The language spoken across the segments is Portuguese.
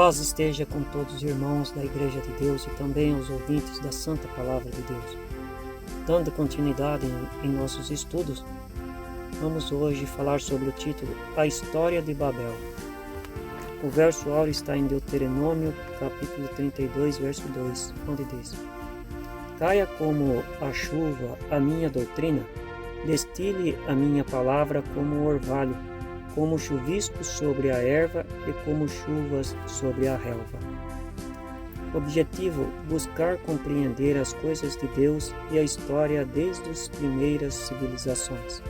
paz esteja com todos os irmãos da Igreja de Deus e também aos ouvintes da Santa Palavra de Deus. Dando continuidade em nossos estudos, vamos hoje falar sobre o título A História de Babel. O verso áureo está em Deuteronômio, capítulo 32, verso 2, onde diz: Caia como a chuva a minha doutrina, destile a minha palavra como orvalho, como chuvisco sobre a erva e como chuvas sobre a relva. Objetivo: buscar compreender as coisas de Deus e a história desde as primeiras civilizações.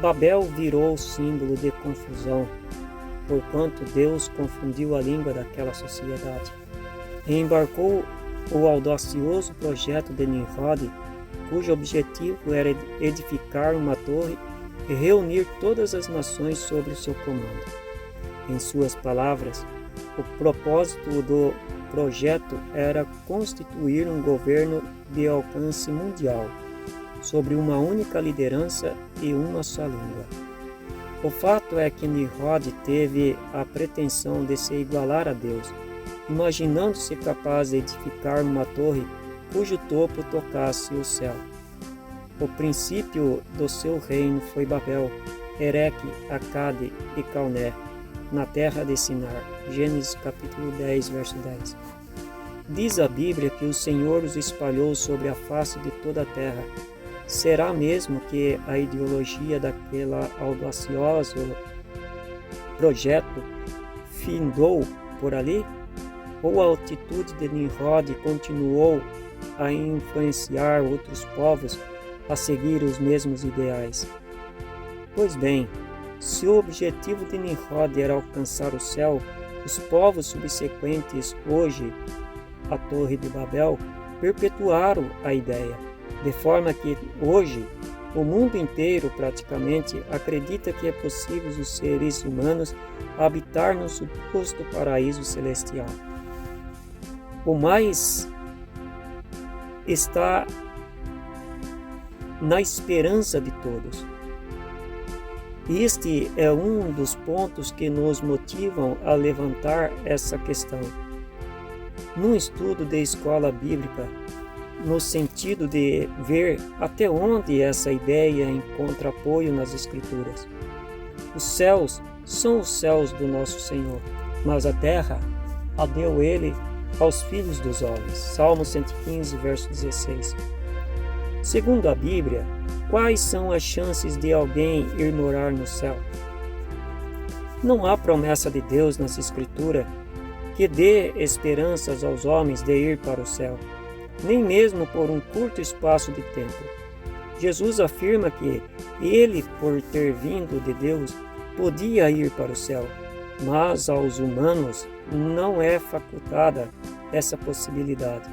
Babel virou símbolo de confusão, porquanto Deus confundiu a língua daquela sociedade. E embarcou o audacioso projeto de Nimrod, cujo objetivo era edificar uma torre e reunir todas as nações sob o seu comando. Em suas palavras, o propósito do projeto era constituir um governo de alcance mundial, sobre uma única liderança e uma só língua. O fato é que Nimrod teve a pretensão de se igualar a Deus, imaginando-se capaz de edificar uma torre cujo topo tocasse o céu. O princípio do seu reino foi Babel, Ereque, Acade e Calné, na terra de Sinar. Gênesis capítulo 10, verso 10. Diz a Bíblia que o Senhor os espalhou sobre a face de toda a terra. Será mesmo que a ideologia daquela audacioso projeto findou por ali? Ou a atitude de Nimrod continuou a influenciar outros povos a seguir os mesmos ideais? Pois bem, se o objetivo de Nimrod era alcançar o céu, os povos subsequentes, hoje a Torre de Babel, perpetuaram a ideia, de forma que hoje o mundo inteiro praticamente acredita que é possível os seres humanos habitar no suposto paraíso celestial. O mais está na esperança de todos. Este é um dos pontos que nos motivam a levantar essa questão. Num estudo de escola bíblica, no sentido de ver até onde essa ideia encontra apoio nas Escrituras. Os céus são os céus do nosso Senhor, mas a terra a deu Ele aos filhos dos homens. Salmo 115, verso 16. Segundo a Bíblia, quais são as chances de alguém ir morar no céu? Não há promessa de Deus nas Escrituras que dê esperanças aos homens de ir para o céu, nem mesmo por um curto espaço de tempo. Jesus afirma que ele, por ter vindo de Deus, podia ir para o céu, mas aos humanos não é facultada essa possibilidade.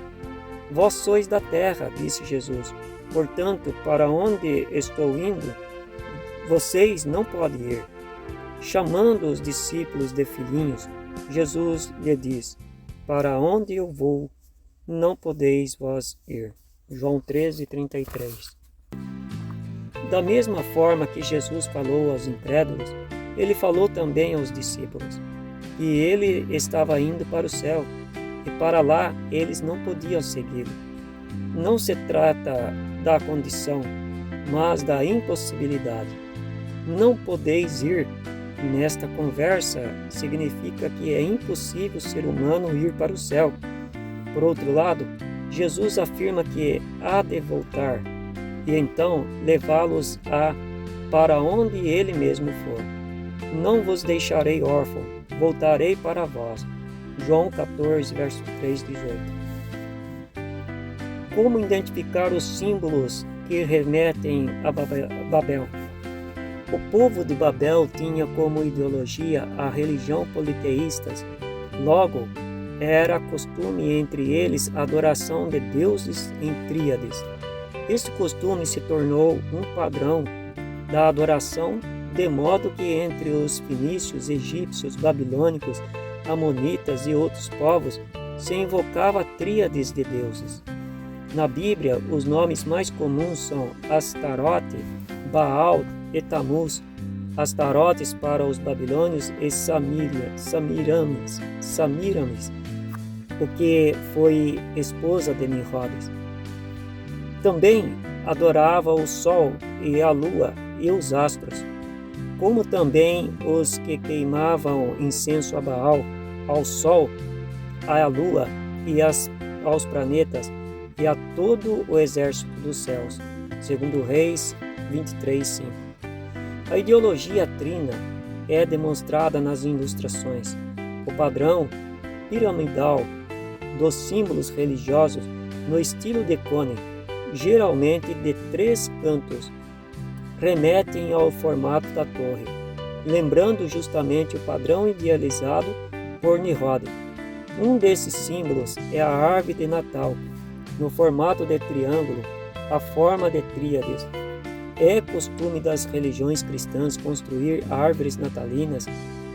Vós sois da terra, disse Jesus, portanto, para onde estou indo, vocês não podem ir. Chamando os discípulos de filhinhos, Jesus lhe diz: para onde eu vou, não podeis vós ir. João 13, 33. Da mesma forma que Jesus falou aos incrédulos, ele falou também aos discípulos, que ele estava indo para o céu, e para lá eles não podiam segui-lo. Não se trata da condição, mas da impossibilidade. Não podeis ir. Nesta conversa, significa que é impossível o ser humano ir para o céu. Por outro lado, Jesus afirma que há de voltar, e então levá-los para onde ele mesmo for. Não vos deixarei órfão, voltarei para vós. João 14, verso 3, 18. Como identificar os símbolos que remetem a Babel? O povo de Babel tinha como ideologia a religião politeísta. Logo, era costume entre eles a adoração de deuses em tríades. Este costume se tornou um padrão da adoração, de modo que entre os fenícios, egípcios, babilônicos, amonitas e outros povos se invocava tríades de deuses. Na Bíblia, os nomes mais comuns são Astarote, Baal e Tamuz. Astarotes para os babilônios e Samiramis, o que foi esposa de Nimrod. Também adorava o sol e a lua e os astros, como também os que queimavam incenso a Baal, ao sol, à lua e aos planetas e a todo o exército dos céus. Segundo Reis 23:5. A ideologia trina é demonstrada nas ilustrações. O padrão piramidal dos símbolos religiosos no estilo de cone, geralmente de 3 cantos, remetem ao formato da torre, lembrando justamente o padrão idealizado por Nimrod. Um desses símbolos é a árvore de Natal, no formato de triângulo, a forma de tríades. É costume das religiões cristãs construir árvores natalinas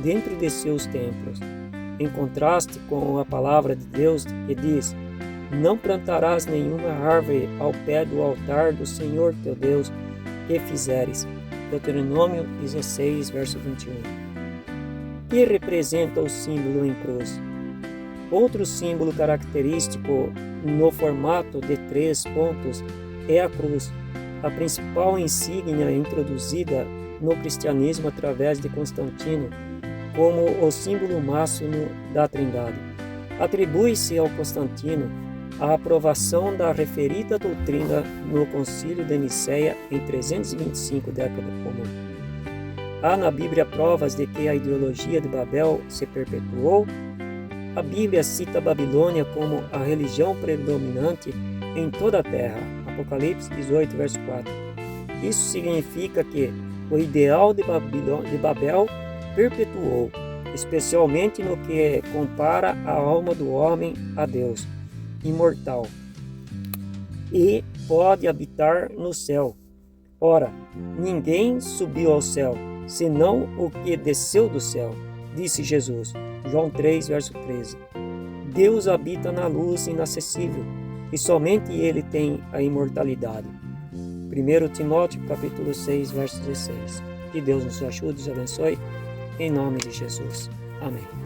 dentro de seus templos, em contraste com a palavra de Deus que diz: não plantarás nenhuma árvore ao pé do altar do Senhor teu Deus que fizeres. Deuteronômio 16, verso 21. Que representa o símbolo em cruz? Outro símbolo característico no formato de 3 pontos é a cruz, a principal insígnia introduzida no cristianismo através de Constantino como o símbolo máximo da Trindade. Atribui-se ao Constantino a aprovação da referida doutrina no Concílio de Nicéia em 325 década comum. Há na Bíblia provas de que a ideologia de Babel se perpetuou. A Bíblia cita a Babilônia como a religião predominante em toda a terra. Apocalipse 18, verso 4. Isso significa que o ideal de Babel perpetuou, especialmente no que compara a alma do homem a Deus, imortal, e pode habitar no céu. Ora, ninguém subiu ao céu, senão o que desceu do céu, disse Jesus. João 3, verso 13. Deus habita na luz inacessível, e somente Ele tem a imortalidade. 1 Timóteo, capítulo 6, verso 16. Que Deus nos ajude e nos abençoe, em nome de Jesus. Amém.